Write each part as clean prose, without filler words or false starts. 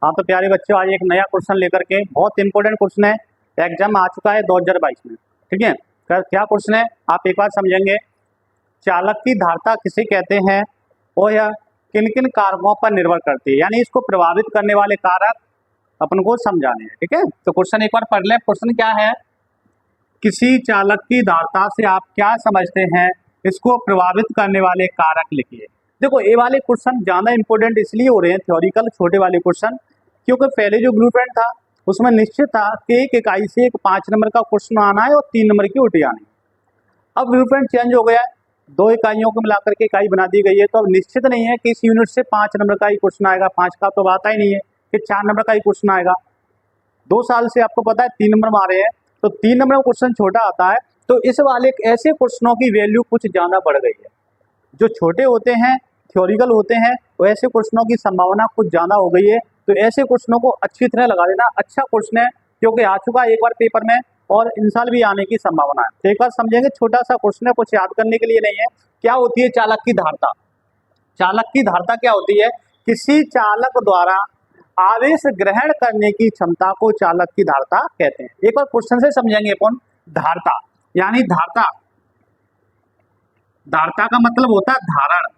हाँ तो प्यारे बच्चों, आज एक नया क्वेश्चन लेकर के, बहुत इंपॉर्टेंट क्वेश्चन है, एग्जाम आ चुका है 2022 में। ठीक है, क्या क्वेश्चन है आप एक बार समझेंगे। चालक की धारता किसे कहते हैं और यह किन किन कारकों पर निर्भर करती है, यानी इसको प्रभावित करने वाले कारक अपन को समझाने हैं। ठीक है, तो क्वेश्चन एक बार पढ़ लें। क्वेश्चन क्या है, किसी चालक की धारता से आप क्या समझते हैं, इसको प्रभावित करने वाले कारक लिखिए। देखो, ये वाले क्वेश्चन ज्यादा इंपॉर्टेंट इसलिए हो रहे हैं, थ्योरिकल छोटे वाले क्वेश्चन, क्योंकि पहले जो ब्लूप्रिंट था उसमें निश्चित था कि एक इकाई से एक 5 नंबर का क्वेश्चन आना है और 3 नंबर की उल्टी आनी है। अब ब्लूप्रिंट चेंज हो गया है, 2 इकाइयों को मिलाकर के इकाई बना दी गई है, तो अब निश्चित नहीं है कि इस यूनिट से 5 नंबर का ही क्वेश्चन आएगा। 5 का तो आता ही नहीं है कि 4 नंबर का ही क्वेश्चन आएगा। 2 साल से आपको पता है 3 नंबर में आ रहे हैं, तो 3 नंबर का क्वेश्चन छोटा आता है। तो इस वाले ऐसे क्वेश्चनों की वैल्यू कुछ ज्यादा बढ़ गई है। जो छोटे होते हैं, थ्योरिकल होते हैं, तो ऐसे क्वेश्चनों की संभावना कुछ ज्यादा हो गई है। तो ऐसे क्वेश्चनों को अच्छी तरह लगा देना। अच्छा क्वेश्चन है क्योंकि आ चुका है एक बार पेपर में और इन साल भी आने की संभावना है। तो एक बार समझेंगे, छोटा सा क्वेश्चन है, कुछ याद करने के लिए नहीं है। क्या होती है चालक की धारता? चालक की धारता क्या होती है? किसी चालक द्वारा आवेश ग्रहण करने की क्षमता को चालक की धारता कहते हैं। एक बार क्वेश्चन से समझेंगे अपन। धारता यानी धारता, धारता का मतलब होता है धारण।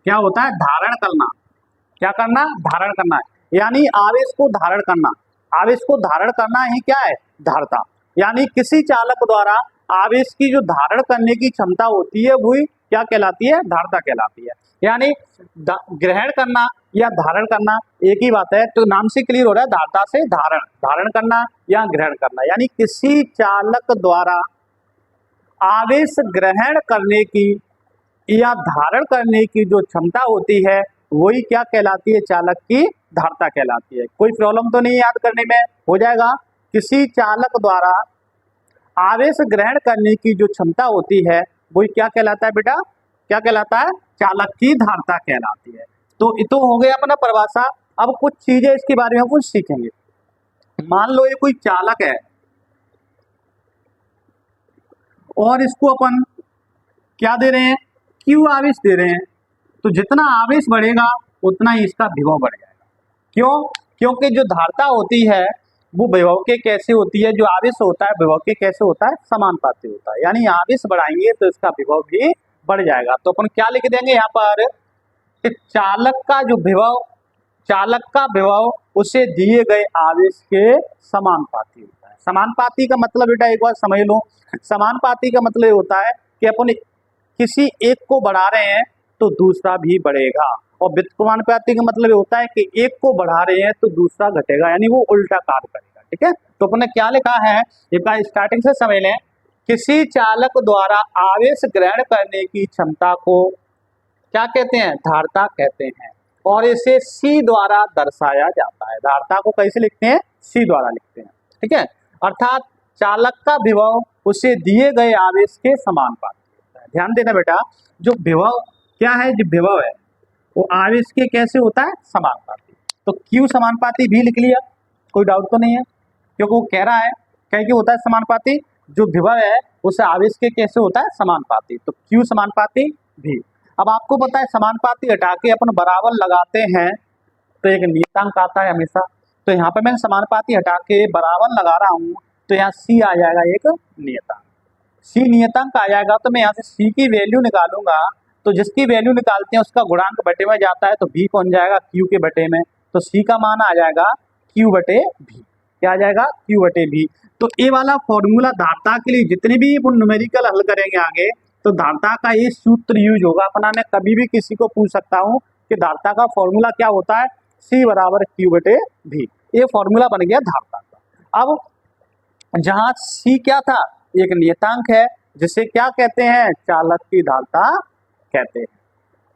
क्या होता है? धारण करना। क्या करना? धारण करना है, यानी आवेश को धारण करना। आवेश को धारण करना ही क्या है? धारता। यानी किसी चालक द्वारा आवेश की जो धारण करने की क्षमता होती है वही क्या कहलाती है? धारता कहलाती है। यानी ग्रहण करना या धारण करना एक ही बात है, तो नाम से क्लियर हो रहा है। धारता से धारण, धारण करना या ग्रहण करना, यानी किसी चालक द्वारा आवेश ग्रहण करने की या धारण करने की जो क्षमता होती है वही क्या कहलाती है? चालक की धारता कहलाती है। कोई प्रॉब्लम तो नहीं याद करने में? हो जाएगा। किसी चालक द्वारा आवेश ग्रहण करने की जो क्षमता होती है वही क्या कहलाता है बेटा? क्या कहलाता है? चालक की धारता कहलाती है। तो ये तो हो गया अपना परिभाषा। अब कुछ चीजें इसके बारे में कुछ सीखेंगे। मान लो ये कोई चालक है और इसको अपन क्या दे रहे हैं? Q आवेश दे रहे हैं। तो जितना आवेश बढ़ेगा उतना ही इसका विभव बढ़ जाएगा। क्यों? क्योंकि जो धारता होती है वो विभव के कैसे होती है? जो आवेश होता है विभव के कैसे होता है? समानुपाती होता है। यानी आवेश बढ़ाएंगे तो इसका विभव भी बढ़ जाएगा। तो अपन क्या लिख देंगे यहाँ पर कि चालक का जो विभव, चालक का विभव उसे दिए गए आवेश के समानुपाती होता है। समानुपाती का मतलब बेटा एक बार समझ लो। समानुपाती का मतलब होता है कि अपन किसी एक को बढ़ा रहे हैं तो दूसरा भी बढ़ेगा, और व्युत्क्रमानुपाती का मतलब होता है कि एक को बढ़ा रहे हैं तो दूसरा घटेगा, यानी वो उल्टा कार्य करेगा। ठीक है, तो अपन ने क्या लिखा है एक बार स्टार्टिंग से समझ लें। किसी चालक द्वारा आवेश ग्रहण करने की क्षमता को क्या कहते हैं? धारता कहते हैं, और इसे C द्वारा दर्शाया जाता है। धारता को कैसे लिखते हैं? C द्वारा लिखते हैं। ठीक है, अर्थात चालक का विभव उसे दिए गए आवेश के समानुपाती होता है। ध्यान देना बेटा, जो विभव क्या है, जो विभव है वो आवेश के कैसे होता है? समानुपाती। तो Q समानुपाती भी लिख लिया, कोई डाउट तो नहीं है, क्योंकि वो कह रहा है कैसे होता है समानुपाती। जो विभव है उसे आवेश के कैसे होता है? समानुपाती। तो Q समानुपाती भी। अब आपको पता है समानुपाती हटा के अपन बराबर लगाते हैं तो एक नियतांक आता है हमेशा। तो यहाँ पे मैं समानुपाती हटा के बराबर लगा रहा हूँ, तो यहाँ C आ जाएगा एक नियतांक। C नियतांक आ जाएगा तो मैं यहाँ से C की वैल्यू निकालूंगा, तो जिसकी वैल्यू निकालते हैं उसका गुणांक बटे में जाता है, तो V कौन जाएगा? Q के बटे में। तो C का मान आ जाएगा Q बटे V। क्या आ जाएगा? Q बटे V। तो ये वाला फॉर्मूला धारता के लिए जितने भी न्यूमेरिकल हल करेंगे आगे, तो धारता का ये सूत्र यूज होगा अपना। मैं कभी भी किसी को पूछ सकता हूँ कि धारता का फॉर्मूला क्या होता है? C बराबर Q बटे V। ये फॉर्मूला बन गया धारता का। अब जहाँ C क्या था? एक नियतांक है जिसे क्या कहते हैं? चालक की धारता कहते हैं।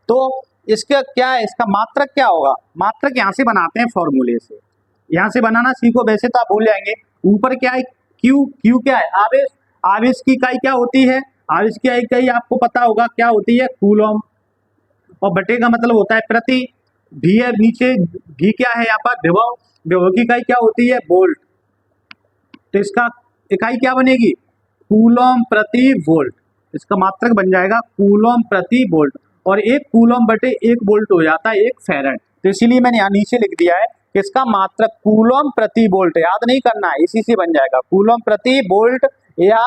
तो इसका क्या है? इसका मात्रक क्या होगा? मात्रक यहाँ से बनाते हैं फॉर्मूले से। यहाँ से बनाना सीखो, वैसे तो आप भूल जाएंगे। ऊपर क्या है? Q क्या है? आवेश। आवेश की इकाई क्या होती है? आवेश की इकाई आपको पता होगा क्या होती है? कूलम। और बटे का मतलब होता है प्रति। V है नीचे, V क्या है यहाँ पर? विभव। विभव की इकाई क्या होती है? वोल्ट। तो इसका इकाई क्या बनेगी? कूलम प्रति वोल्ट। इसका मात्रक बन जाएगा कूलम प्रति वोल्ट, और एक कूलम बटे एक वोल्ट हो जाता है एक फैरेड। तो इसीलिए मैंने यहाँ नीचे लिख दिया है कि इसका मात्रक कूलम प्रति वोल्ट, याद नहीं करना है, इसी से बन जाएगा, कूलम प्रति वोल्ट या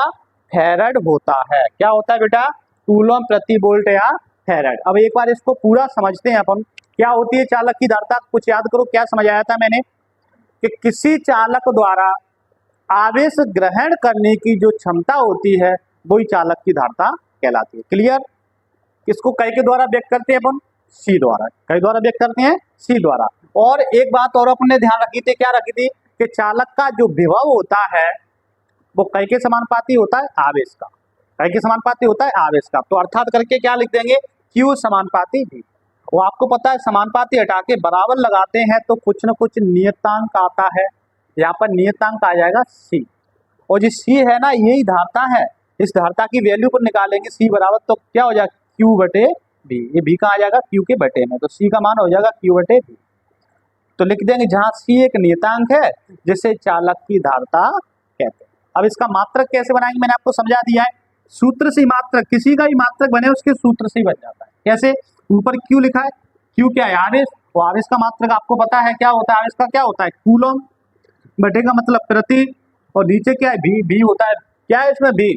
फैरड होता है। क्या होता है बेटा? कूलम प्रति वोल्ट या फैरड। अब एक बार इसको पूरा समझते हैं अपन, क्या होती है चालक की धारिता। कुछ याद करो क्या समझाया था मैंने, कि किसी चालक द्वारा आवेश ग्रहण करने की जो क्षमता होती है वही चालक की धारिता कहलाती है। क्लियर? किसको कै के द्वारा व्यक्त करते हैं अपन? सी द्वारा। कै द्वारा व्यक्त करते हैं? सी द्वारा। और एक बात और अपने ध्यान रखी थी, क्या रखी थी, कि चालक का जो विभव होता है वो कै के समानुपाती होता है आवेश का, कै के समानुपाती होता है आवेश का। तो अर्थात करके क्या लिख देंगे? Q समानुपाती V। वो आपको पता है समानुपाती हटा के बराबर लगाते हैं तो कुछ न कुछ नियतांक आता है, यहाँ पर नियतांक आ जाएगा C, और जो C है ना यही धारिता है। इस धारिता की वैल्यू को निकालेंगे C बराबर, तो क्या हो जाएगा? Q बटे V। ये V कहाँ आ जाएगा? Q के बटे में, तो C का मान हो जाएगा Q बटे V। तो लिख देंगे जहाँ C एक नियतांक है जिसे चालक की धारिता कहते हैं। अब इसका मात्रक कैसे बनाएंगे मैंने आपको समझा दिया है। सूत्र से मात्रक, किसी का भी मात्रक बने उसके सूत्र से बन जाता है। कैसे? ऊपर Q लिखा है, Q क्या है? आवेश। तो आवेश का मात्रक आपको पता है क्या होता है? आवेश का क्या होता है? कूलम। बटे का मतलब प्रति, और नीचे क्या है? V होता है। क्या है इसमें? V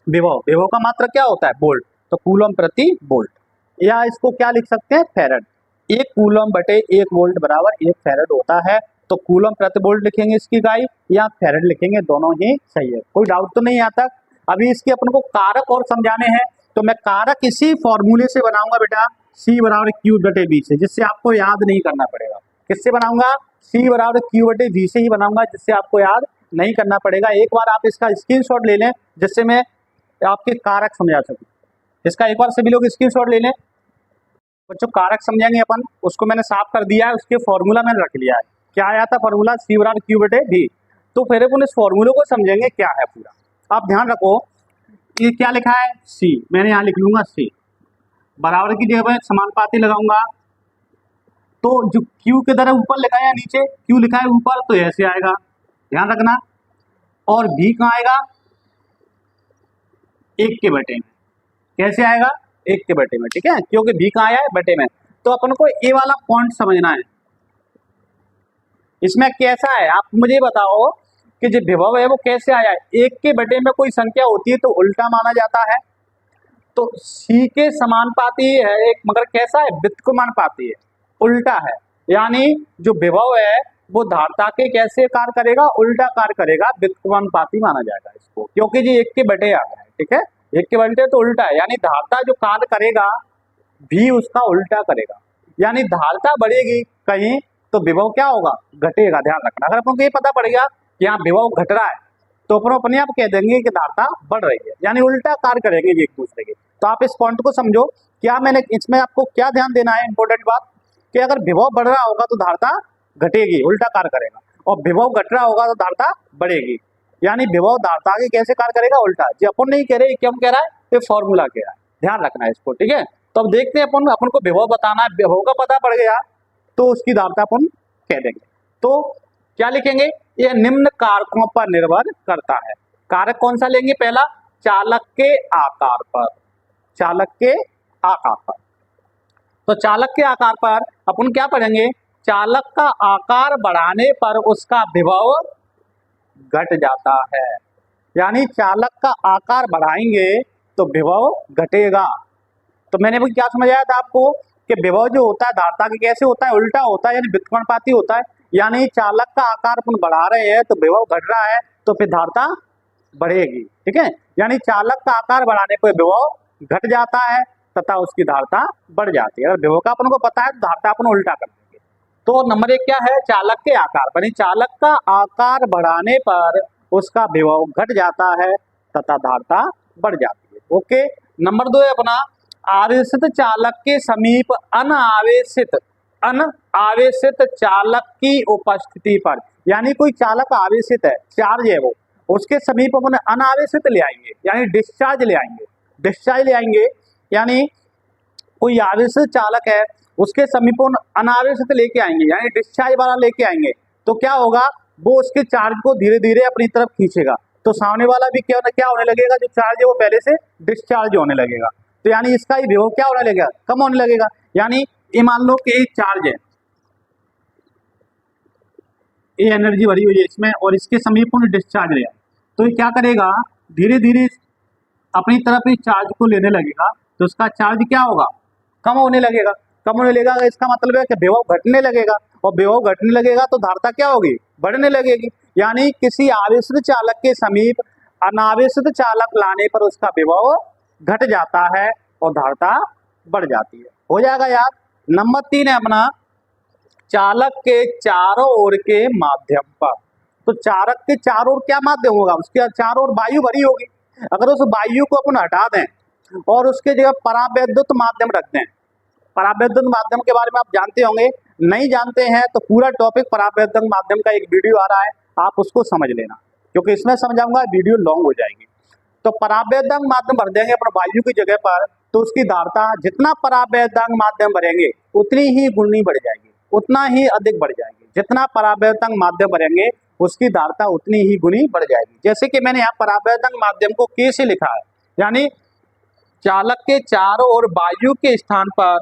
विभव। विभव का मात्रक क्या होता है? वोल्ट। तो कूलम प्रति वोल्ट, या इसको क्या लिख सकते हैं? फैरड। 1 कूलम बटे 1 वोल्ट बराबर 1 फैरड होता है। तो कूलम प्रति वोल्ट लिखेंगे इसकी इकाई, या फैरड लिखेंगे, दोनों ही सही है। कोई डाउट तो नहीं यहाँ तक? अभी इसके अपन को कारक और समझाने हैं, तो मैं कारक इसी फॉर्मूले से बनाऊंगा बेटा, C बराबर Q बटे V से, जिससे आपको याद नहीं करना पड़ेगा। किससे बनाऊंगा? C बराबर Q बटे V से ही बनाऊंगा, जिससे आपको याद नहीं करना पड़ेगा। एक बार आप इसका स्क्रीनशॉट ले लें जिससे मैं आपके कारक समझा सकूं। इसका एक बार सभी लोग स्क्रीनशॉट ले लें। बच्चों कारक समझेंगे अपन, उसको मैंने साफ कर दिया है, उसके फॉर्मूला मैंने रख लिया है। क्या आया था फॉर्मूला? C बराबर Q बटे V। तो फिर अपन इस फॉर्मूले को समझेंगे क्या है पूरा। आप ध्यान रखो, ये क्या लिखा है? C, मैंने यहाँ लिख लूंगा C बराबर की जगह समानुपाती लगाऊंगा, तो जो Q की तरह ऊपर लिखा है नीचे, Q लिखा है ऊपर, तो ऐसे आएगा, ध्यान रखना। और V कहाँ आएगा? 1 के बटे में। कैसे आएगा? 1 के बटे में, ठीक है, क्योंकि V कहाँ आया है? बटे में। तो अपन को ये वाला पॉइंट समझना है। इसमें कैसा है आप मुझे बताओ कि जो विभव है वो कैसे आया है? 1 के बटे में कोई संख्या होती है तो उल्टा माना जाता है, तो C के समानुपाती है एक, मगर कैसा है? व्युत्क्रमानुपाती है, उल्टा है। यानी जो विभव है वो धारिता के कैसे कार्य करेगा? उल्टा कार्य करेगा, व्युत्क्रमानुपाती माना जाएगा इसको, क्योंकि जी 1 के बटे आ गया है, ठीक है, 1 के बटे तो उल्टा है, यानी धारिता जो कार्य करेगा भी उसका उल्टा करेगा। यानी धारिता बढ़ेगी कहीं तो विभव क्या होगा? घटेगा। ध्यान रखना, अगर अपन को ये पता पड़ेगा कि यहाँ विभव घट रहा है तो अपन अपने आप कह देंगे कि धारिता बढ़ रही है, यानी उल्टा कार्य करेंगे एक दूसरे के। तो आप इस पॉइंट को समझो। क्या मैंने इसमें आपको क्या ध्यान देना है? इंपॉर्टेंट बात कि अगर विभव बढ़ रहा होगा तो धारिता घटेगी, उल्टा कार्य करेगा, और विभव घट रहा होगा तो धारिता बढ़ेगी। यानी विभव धारिता के कैसे कार्य करेगा? उल्टा। जो अपन नहीं कह रहे, क्यों कह रहा है? ये फॉर्मूला कह रहा है, ध्यान रखना है इसको, ठीक है। तो अब देखते हैं अपन को विभव बताना है, विभव का पता पड़ गया तो उसकी धारिता अपन कह देंगे। तो क्या लिखेंगे? यह निम्न कारकों पर निर्भर करता है। कारक कौन सा लेंगे? पहला, चालक के आकार पर। चालक के आकार पर, तो चालक के आकार पर अपन क्या पढ़ेंगे? चालक का आकार बढ़ाने पर उसका विभव घट जाता है। यानी चालक का आकार बढ़ाएंगे तो विभव घटेगा। तो मैंने भी क्या समझाया था आपको कि विभव जो होता है धारिता के कैसे होता है? उल्टा होता है, यानी व्युत्क्रमानुपाती होता है। यानी चालक का आकार अपन बढ़ा रहे हैं तो विभव घट रहा है, तो फिर धारिता बढ़ेगी, ठीक है। यानी चालक का आकार बढ़ाने पर विभव घट जाता है तथा उसकी धारिता बढ़ जाती है। अगर विभव का अपन को पता है तो धारिता अपन उल्टा कर देंगे। तो नंबर 1 क्या है? चालक के आकार पर, चालक का आकार बढ़ाने पर उसका विभव घट जाता है तथा धारिता बढ़ जाती है। ओके। नंबर 2 है अपना, आवेशित चालक के समीप अनावेशित चालक की उपस्थिति पर, यानी कोई चालक आवेशित है, चार्ज है वो, उसके समीप अपन अनावेशित ले आएंगे, यानी डिस्चार्ज ले आएंगे। डिस्चार्ज ले आएंगे यानी कोई आवेशित चालक है उसके समीप अनावेशित लेके आएंगे, यानी डिस्चार्ज वाला लेके आएंगे, तो क्या होगा? वो उसके चार्ज को धीरे धीरे अपनी तरफ खींचेगा, तो सामने वाला भी क्या होने लगेगा? जो चार्ज है वो पहले से डिस्चार्ज होने लगेगा। तो यानी इसका ही विभव क्या होने लगेगा? कम होने लगेगा। यानी ये मान लो कि चार्ज है, ये एनर्जी भरी हुई है इसमें और इसके समीप में डिस्चार्ज लिया, तो ये क्या करेगा, धीरे धीरे अपनी तरफ ही चार्ज को लेने लगेगा, तो उसका चार्ज क्या होगा, कम होने लगेगा। कम होने लगेगा, इसका मतलब है कि विभव घटने लगेगा, और विभव घटने लगेगा तो धारता क्या होगी, बढ़ने लगेगी। यानी किसी आवेशित चालक के समीप अनावेशित चालक लाने पर उसका विभव घट जाता है और धारता बढ़ जाती है। हो जाएगा याद। नंबर 3 है अपना, चालक के चारों ओर के माध्यम पर। तो चालक के चारों ओर क्या माध्यम होगा, उसके चारों ओर वायु भरी होगी। अगर उस वायु को अपन हटा दें और उसके जगह परावैद्युत माध्यम रख दें, परावैद्युत माध्यम के बारे में आप जानते होंगे, नहीं जानते हैं तो पूरा टॉपिक परावैद्युत माध्यम का एक वीडियो आ रहा है, आप उसको समझ लेना, क्योंकि इसमें समझाऊंगा वीडियो लॉन्ग हो जाएगी। तो परावैद्युत माध्यम भर देंगे अपन वायु की जगह पर, तो उसकी धारता जितना परावैद्युत माध्यम भरेंगे उतनी ही गुनी बढ़ जाएगी, उतना ही अधिक बढ़ जाएगी। जितना परावैद्युत माध्यम भरेंगे उसकी धारता उतनी ही गुनी बढ़ जाएगी। जैसे कि मैंने यहाँ परावैद्युत माध्यम को के से लिखा है, यानी चालक के चारों ओर वायु के स्थान पर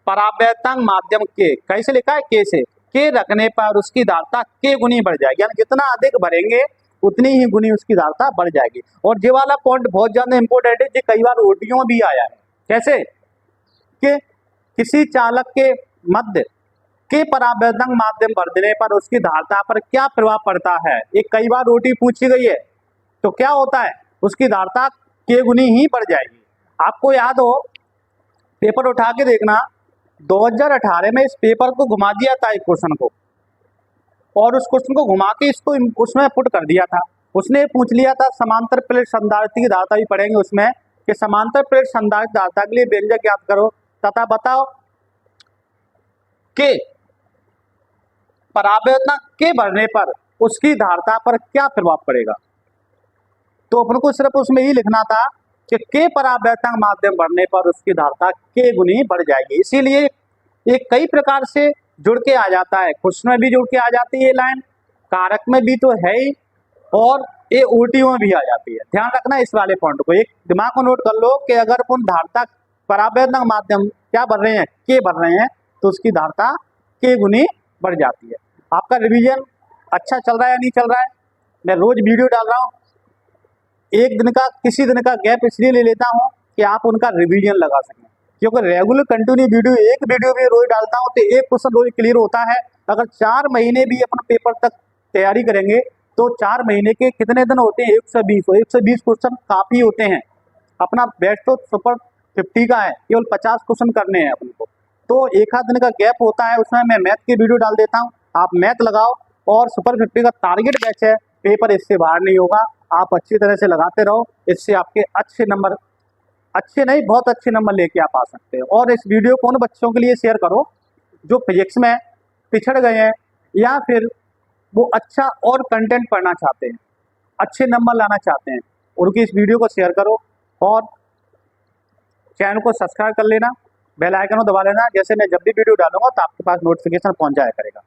परावैद्युत माध्यम के, कैसे लिखा है, के से, के रखने पर उसकी धारता के गुनी बढ़ जाएगी। यानी जितना अधिक भरेंगे उतनी ही गुनी उसकी धारता बढ़ जाएगी। और ये वाला पॉइंट बहुत ज्यादा इंपॉर्टेंट है, जो कई बार ओटीओ में भी आया है। कैसे कि किसी चालक के मध्य के परावैद्युत माध्यम भर देने पर उसकी धारता पर क्या प्रभाव पड़ता है, ये कई बार ओटी पूछी गई है। तो क्या होता है, उसकी धारता के गुनी ही बढ़ जाएगी। आपको याद हो, पेपर उठा के देखना, 2018 में इस पेपर को घुमा दिया था एक क्वेश्चन को, और उस क्वेश्चन को घुमा के इसको उसमें पुट कर दिया था। उसने पूछ लिया था समांतर प्लेट संधारित्र की धारता भी पढ़ेंगे उसमें, कि समांतर प्लेट संधारित्र धारता के लिए व्यंजक याद करो तथा बताओ कि परावैद्युत के भरने पर उसकी धारता पर क्या प्रभाव पड़ेगा। तो अपन को सिर्फ उसमें ही लिखना था कि के परावैद्युत माध्यम भरने पर उसकी धारता के गुनी बढ़ जाएगी। इसीलिए ये कई प्रकार से जुड़ के आ जाता है, क्वेश्चन में भी जुड़ के आ जाती है ये लाइन, कारक में भी तो है ही, और ये ओटीओ में भी आ जाती है। ध्यान रखना इस वाले पॉइंट को, एक दिमाग को नोट कर लो कि अगर अपन धारता परावैद्युत माध्यम क्या भर रहे हैं, के भर रहे हैं, तो उसकी धारता के गुनी बढ़ जाती है। आपका रिवीजन अच्छा चल रहा है या नहीं चल रहा है? मैं रोज वीडियो डाल रहा हूँ, एक दिन का किसी दिन का गैप इसलिए ले लेता हूँ कि आप उनका रिवीजन लगा सकें, क्योंकि रेगुलर कंटिन्यू वीडियो, एक वीडियो भी रोज डालता हूँ तो एक क्वेश्चन रोज क्लियर होता है। अगर 4 महीने भी अपन पेपर तक तैयारी करेंगे तो 4 महीने के कितने दिन होते हैं, 120 क्वेश्चन काफी होते हैं। अपना बैच तो सुपर 50 का है, केवल 50 क्वेश्चन करने हैं अपन को, तो एक आध दिन का गैप होता है, उसमें मैं मैथ की वीडियो डाल देता हूँ। आप मैथ लगाओ, और सुपर 50 का टारगेट बैच है, पेपर इससे बाहर नहीं होगा। आप अच्छी तरह से लगाते रहो, इससे आपके अच्छे नंबर, अच्छे नहीं बहुत अच्छे नंबर लेके आप आ सकते हैं। और इस वीडियो को उन बच्चों के लिए शेयर करो जो फिजिक्स में पिछड़ गए हैं, या फिर वो अच्छा और कंटेंट पढ़ना चाहते हैं, अच्छे नंबर लाना चाहते हैं, उनकी इस वीडियो को शेयर करो, और चैनल को सब्सक्राइब कर लेना, बेल आइकन को दबा लेना, जैसे मैं जब भी वीडियो डालूंगा तो आपके पास नोटिफिकेशन पहुंच जाया करेगा।